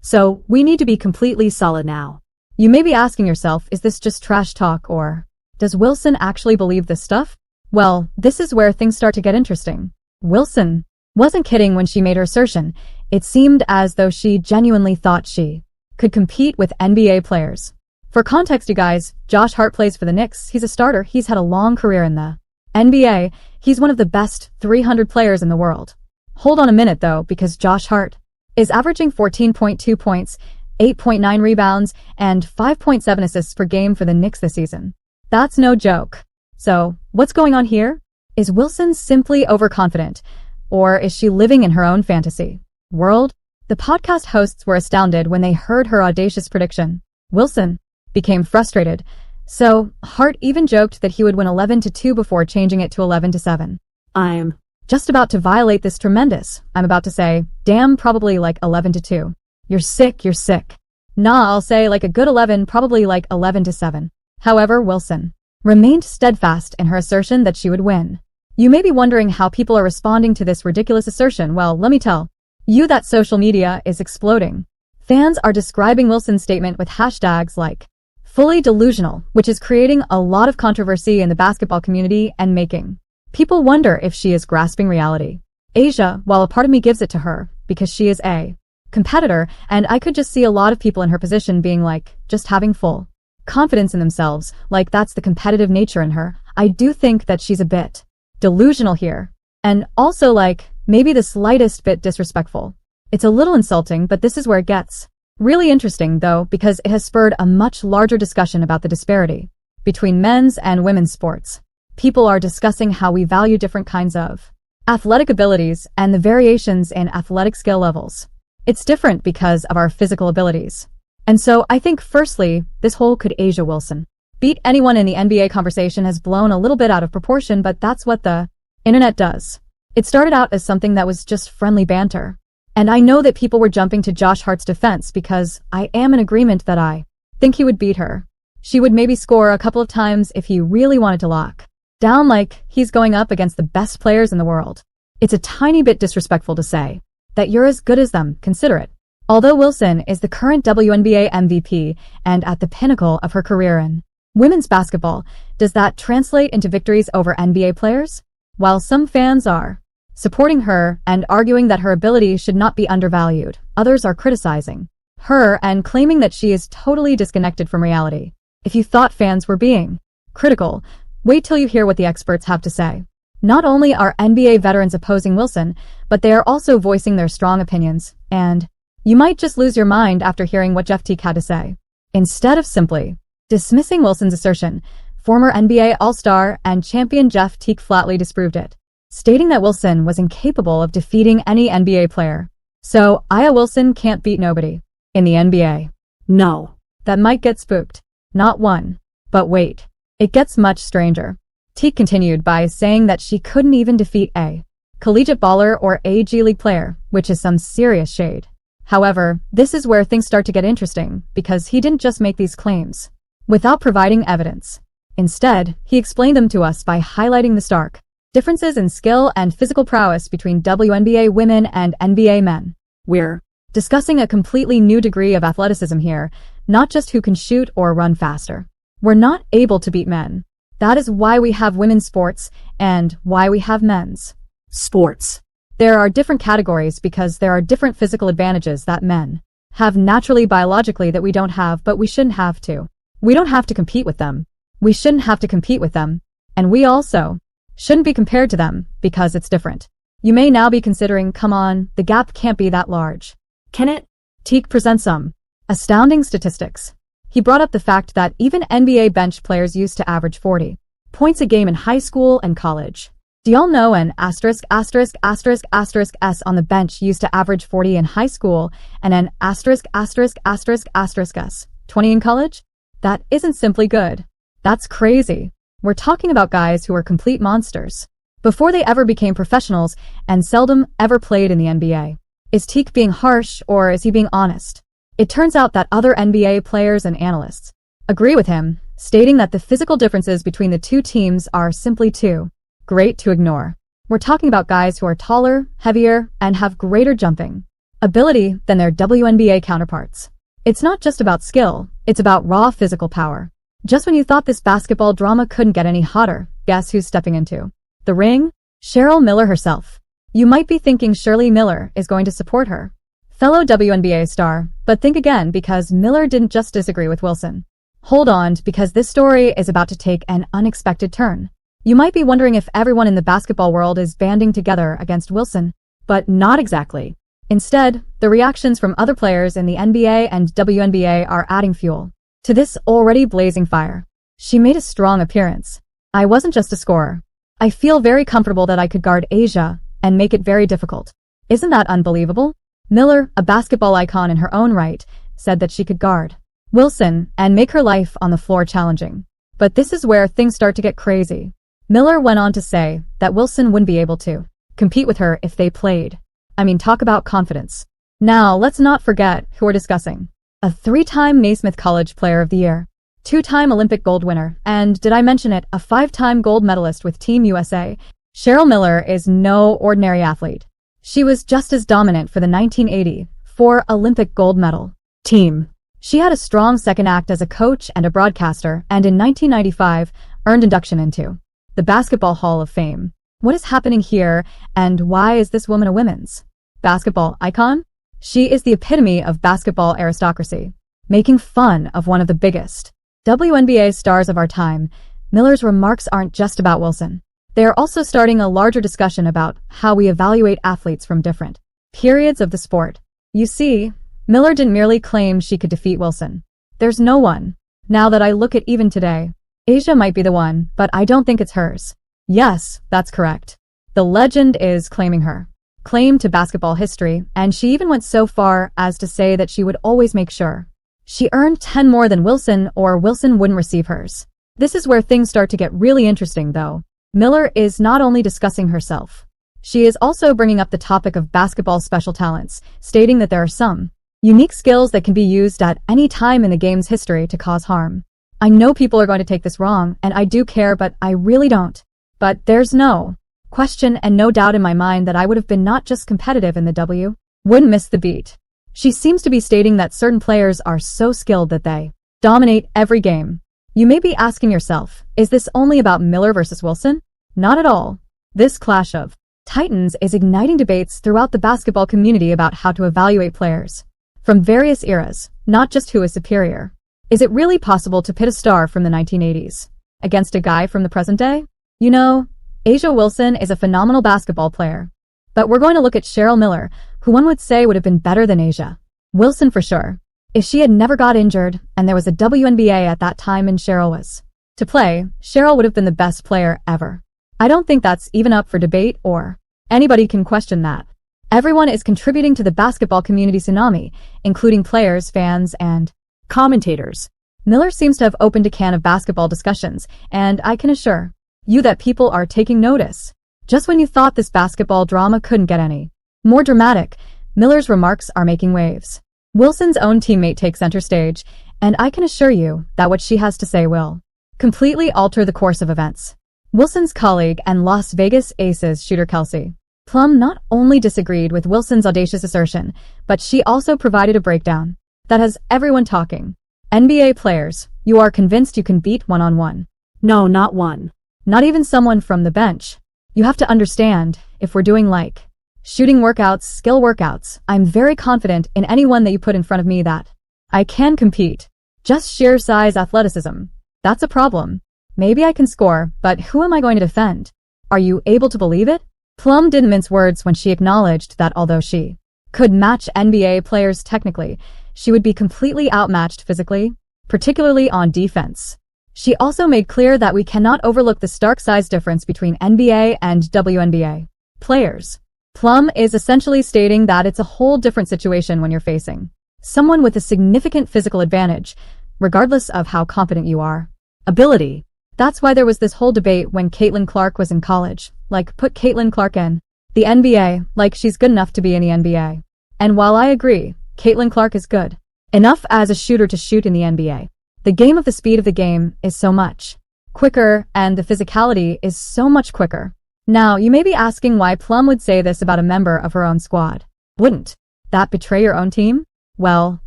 So, we need to be completely solid now. You may be asking yourself, is this just trash talk, or does Wilson actually believe this stuff? Well, this is where things start to get interesting. Wilson wasn't kidding when she made her assertion. It seemed as though she genuinely thought she could compete with NBA players. For context, you guys, Josh Hart plays for the Knicks. He's a starter. He's had a long career in the NBA. He's one of the best 300 players in the world. Hold on a minute though, because Josh Hart is averaging 14.2 points, 8.9 rebounds, and 5.7 assists per game for the Knicks this season. That's no joke. So, what's going on here? Is Wilson simply overconfident, or is she living in her own fantasy world? The podcast hosts were astounded when they heard her audacious prediction. Wilson became frustrated, so Hart even joked that he would win 11-2 before changing it to 11-7. I'm just about to violate this tremendous. I'm about to say, damn, probably like 11-2. You're sick. Nah, I'll say like a good 11, probably like 11-7. However, Wilson remained steadfast in her assertion that she would win. You may be wondering how people are responding to this ridiculous assertion. Well, let me tell you that social media is exploding. Fans are describing Wilson's statement with hashtags like fully delusional, which is creating a lot of controversy in the basketball community and making people wonder if she is grasping reality. Asia, while a part of me gives it to her, because she is a competitor, and I could just see a lot of people in her position being like, just having full confidence in themselves, like that's the competitive nature in her. I do think that she's a bit delusional here. And also like, maybe the slightest bit disrespectful. It's a little insulting, but this is where it gets really interesting though, because it has spurred a much larger discussion about the disparity between men's and women's sports. People are discussing how we value different kinds of athletic abilities and the variations in athletic skill levels. It's different because of our physical abilities. And so I think firstly, this whole could Asia Wilson beat anyone in the NBA conversation has blown a little bit out of proportion, but that's what the internet does. It started out as something that was just friendly banter. And I know that people were jumping to Josh Hart's defense because I am in agreement that I think he would beat her. She would maybe score a couple of times if he really wanted to lock down like he's going up against the best players in the world. It's a tiny bit disrespectful to say that you're as good as them, consider it. Although Wilson is the current WNBA MVP and at the pinnacle of her career in women's basketball, does that translate into victories over NBA players? While some fans are supporting her and arguing that her ability should not be undervalued, others are criticizing her and claiming that she is totally disconnected from reality. If you thought fans were being critical, wait till you hear what the experts have to say. Not only are NBA veterans opposing Wilson, but they are also voicing their strong opinions, and you might just lose your mind after hearing what Jeff Teague had to say. Instead of simply dismissing Wilson's assertion, former NBA All-Star and champion Jeff Teague flatly disproved it, stating that Wilson was incapable of defeating any NBA player. So, Aya Wilson can't beat nobody in the NBA. No. That might get spooked. Not one. But wait. It gets much stranger. Teague continued by saying that she couldn't even defeat a collegiate baller or a G League player, which is some serious shade. However, this is where things start to get interesting, because he didn't just make these claims without providing evidence. Instead, he explained them to us by highlighting the stark differences in skill and physical prowess between WNBA women and NBA men. We're discussing a completely new degree of athleticism here, not just who can shoot or run faster. We're not able to beat men. That is why we have women's sports and why we have men's sports. There are different categories because there are different physical advantages that men have naturally biologically that we don't have, but we shouldn't have to. We don't have to compete with them. We shouldn't have to compete with them. And we also shouldn't be compared to them because it's different. You may now be considering, come on, the gap can't be that large. Can it? Teague presents some astounding statistics. He brought up the fact that even NBA bench players used to average 40 points a game in high school and college. Do y'all know an S on the bench used to average 40 in high school and an S 20 in college? That isn't simply good. That's crazy. We're talking about guys who are complete monsters before they ever became professionals and seldom ever played in the NBA. Is Teague being harsh or is he being honest? It turns out that other NBA players and analysts agree with him, stating that the physical differences between the two teams are simply too great to ignore. We're talking about guys who are taller, heavier, and have greater jumping ability than their WNBA counterparts. It's not just about skill, it's about raw physical power. Just when you thought this basketball drama couldn't get any hotter, guess who's stepping into the ring? Cheryl Miller herself. You might be thinking Shirley Miller is going to support her fellow WNBA star, but think again because Miller didn't just disagree with Wilson. Hold on, because this story is about to take an unexpected turn. You might be wondering if everyone in the basketball world is banding together against Wilson, but not exactly. Instead, the reactions from other players in the NBA and WNBA are adding fuel to this already blazing fire. She made a strong appearance. I wasn't just a scorer. I feel very comfortable that I could guard Asia and make it very difficult. Isn't that unbelievable? Miller, a basketball icon in her own right, said that she could guard Wilson and make her life on the floor challenging. But this is where things start to get crazy. Miller went on to say that Wilson wouldn't be able to compete with her if they played. I mean, talk about confidence. Now, let's not forget who we're discussing. A 3-time Naismith College Player of the Year, 2-time Olympic gold winner, and did I mention it, a 5-time gold medalist with Team USA. Cheryl Miller is no ordinary athlete. She was just as dominant for the 1984 Olympic gold medal team. She had a strong second act as a coach and a broadcaster, and in 1995 earned induction into the Basketball Hall of Fame. What is happening here, and why is this woman a women's basketball icon? She is the epitome of basketball aristocracy, making fun of one of the biggest WNBA stars of our time. Miller's remarks aren't just about Wilson. They are also starting a larger discussion about how we evaluate athletes from different periods of the sport. You see, Miller didn't merely claim she could defeat Wilson. There's no one. Now that I look at even today, Asia might be the one, but I don't think it's hers. Yes, that's correct. The legend is claiming her claim to basketball history, and she even went so far as to say that she would always make sure she earned 10 more than Wilson or Wilson wouldn't receive hers. This is where things start to get really interesting, though. Miller is not only discussing herself. She is also bringing up the topic of basketball special talents, stating that there are some unique skills that can be used at any time in the game's history to cause harm. I know people are going to take this wrong, and I do care, but I really don't. But there's no question and no doubt in my mind that I would have been not just competitive in the wouldn't miss the beat. She seems to be stating that certain players are so skilled that they dominate every game. You may be asking yourself, is this only about Miller versus Wilson? Not at all. This clash of titans is igniting debates throughout the basketball community about how to evaluate players from various eras, not just who is superior. Is it really possible to pit a star from the 1980s against a guy from the present day? You know, Asia Wilson is a phenomenal basketball player. But we're going to look at Cheryl Miller, who one would say would have been better than Asia Wilson for sure. If she had never got injured, and there was a WNBA at that time and Cheryl was to play, Cheryl would have been the best player ever. I don't think that's even up for debate, or anybody can question that. Everyone is contributing to the basketball community tsunami, including players, fans, and commentators. Miller seems to have opened a can of basketball discussions, and I can assure you that people are taking notice. Just when you thought this basketball drama couldn't get any more dramatic, Miller's remarks are making waves. Wilson's own teammate takes center stage, and I can assure you that what she has to say will completely alter the course of events. Wilson's colleague and Las Vegas Aces shooter Kelsey Plum not only disagreed with Wilson's audacious assertion, but she also provided a breakdown that has everyone talking. NBA players, you are convinced you can beat one-on-one? No, not one. Not even someone from the bench. You have to understand, if we're doing like shooting workouts, skill workouts, I'm very confident in anyone that you put in front of me that I can compete. Just sheer size athleticism. That's a problem. Maybe I can score, but who am I going to defend? Are you able to believe it? Plum didn't mince words when she acknowledged that although she could match NBA players technically, she would be completely outmatched physically, particularly on defense. She also made clear that we cannot overlook the stark size difference between NBA and WNBA players. Plum is essentially stating that it's a whole different situation when you're facing someone with a significant physical advantage, regardless of how competent you are. Ability. That's why there was this whole debate when Caitlin Clark was in college. Like, put Caitlin Clark in the NBA, like she's good enough to be in the NBA. And while I agree, Caitlin Clark is good enough as a shooter to shoot in the NBA, the game of the speed of the game is so much quicker, and the physicality is so much quicker. Now, you may be asking why Plum would say this about a member of her own squad. Wouldn't That betray your own team? Well,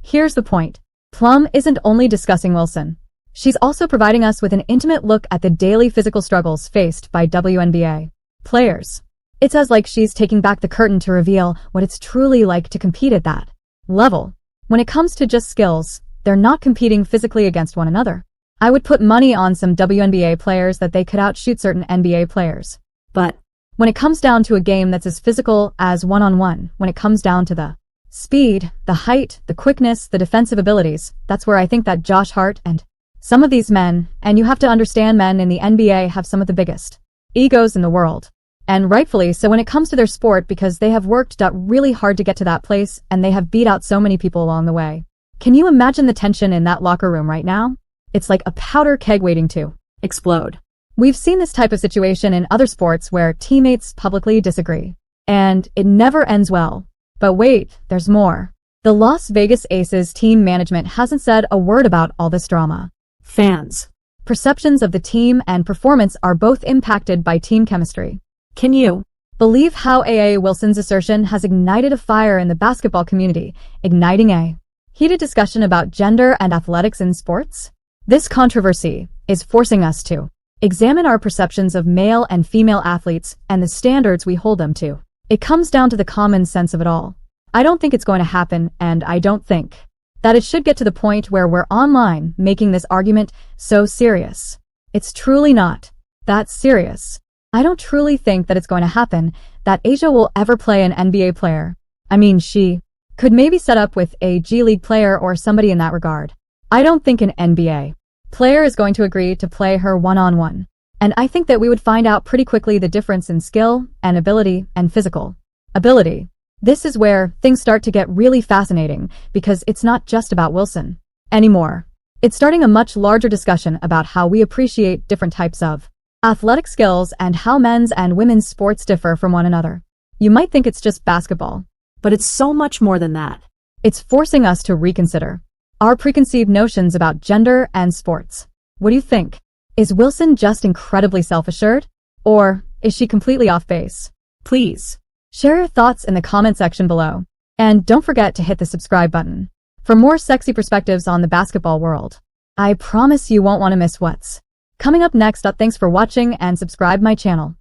here's the point. Plum isn't only discussing Wilson. She's also providing us with an intimate look at the daily physical struggles faced by WNBA players. It's as like she's taking back the curtain to reveal what it's truly like to compete at that level. When it comes to just skills, they're not competing physically against one another. I would put money on some WNBA players that they could outshoot certain NBA players. But when it comes down to a game that's as physical as one-on-one, when it comes down to the speed, the height, the quickness, the defensive abilities, that's where I think that Josh Hart and some of these men, and you have to understand men in the NBA have some of the biggest egos in the world. And rightfully so when it comes to their sport because they have worked really hard to get to that place and they have beat out so many people along the way. Can you imagine the tension in that locker room right now? It's like a powder keg waiting to explode. We've seen this type of situation in other sports where teammates publicly disagree. And it never ends well. But wait, there's more. The Las Vegas Aces team management hasn't said a word about all this drama. Fans' perceptions of the team and performance are both impacted by team chemistry. Can you believe how A.A. Wilson's assertion has ignited a fire in the basketball community, igniting a heated discussion about gender and athletics in sports? This controversy is forcing us to examine our perceptions of male and female athletes and the standards we hold them to. It comes down to the common sense of it all. I don't think it's going to happen, and I don't think that it should get to the point where we're online making this argument so serious. It's truly not that serious. I don't truly think that it's going to happen, that Asia will ever play an NBA player. I mean, she could maybe set up with a G League player or somebody in that regard. I don't think an NBA player is going to agree to play her one-on-one. And I think that we would find out pretty quickly the difference in skill and ability and physical ability. This is where things start to get really fascinating because it's not just about Wilson anymore. It's starting a much larger discussion about how we appreciate different types of athletic skills and how men's and women's sports differ from one another. You might think it's just basketball, but it's so much more than that. It's forcing us to reconsider our preconceived notions about gender and sports. What do you think? Is Wilson just incredibly self-assured? Or is she completely off base? Please share your thoughts in the comment section below. And don't forget to hit the subscribe button for more sexy perspectives on the basketball world. I promise you won't want to miss what's coming up next. Thanks for watching and subscribe my channel.